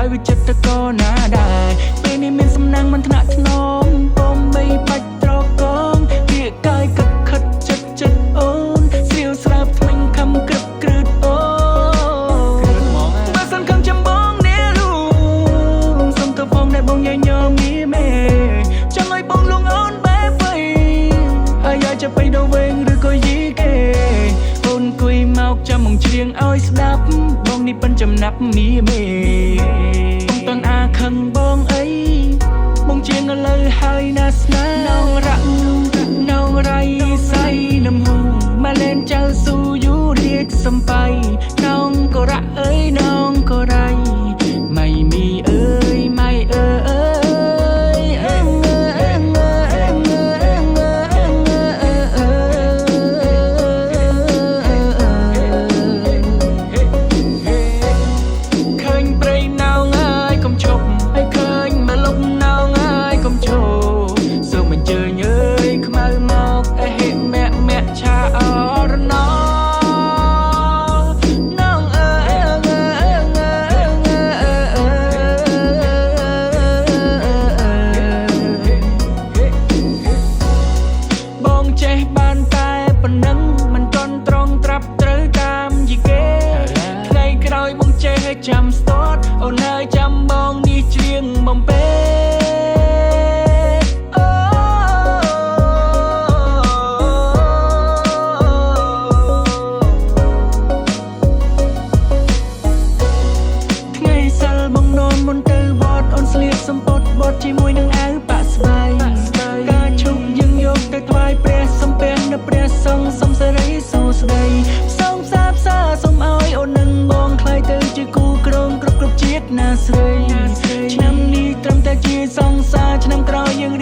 ហើយវាចិត្តតកណាដែរពេលនេះមានសំណាងមិនថ្នាក់ថ្នមពុំបីបាច់ត្រកងវាកាយគិតខិតចិត្តអូនស្រាវស្រាប់ថ្មិញខំក្រឹបក្រឺតអូបើសិនខំចាំបងនេះលូសុំទៅផងដែលបងញញឹមមីមេចង់ឲ្យបងលងអូនបែបបីហើយอยากจะไปដល់វិញឬក៏យីគេអូនគួយមកចាំមកច្រៀងឲ្យស្ដាប់បងនេះប៉ិនចំណាប់មីមេបងតន់អាខឹងបងអីបងជាងឥឡូវហើយណាស្នានងរាក់នងរៃសៃនំហូម៉ាឡែនចៅស៊ូយូរៀកសំបៃនងក៏រ៉ាក់អើយនងក៏រៃម៉ៃមីអើយម៉ៃអើយឃើញព្រៃណៅងើយកុំឈប់ហើយឃើញមកលុបណៅងើយកុំឈប់សូមអញ្ជើញអើយខ្មៅមកអហិមាក់ឆាអរណោចេះបានតែប៉ុណ្ណឹងមិនទាន់ត្រង់ត្រាប់ត្រូវតាមយីគេថ្ងៃក្រោយបងចេះឲ្យចាំស្ទាត់អូនហើយចាំបងនេះច្រៀងបំពេថ្ងៃសិលបងនន់មុនទៅវត្តអូនស្លៀកសំពត់បត់ជាមួយនឹងអាវប៉ាក់ស្បៃការឈប់យើងយកទៅថ្វាយព្រះសំពះនៅព្រះសង្ឃសុំសេរីសួស្តីសូមសាបសាសូមឲ្យអូននឹងបងខ្លាយទៅជាគូក្រងគ្រប់ជាតិណាស្រីឆ្នាំនេះត្រឹមតែជាសង្សារឆ្នាំក្រោយយើង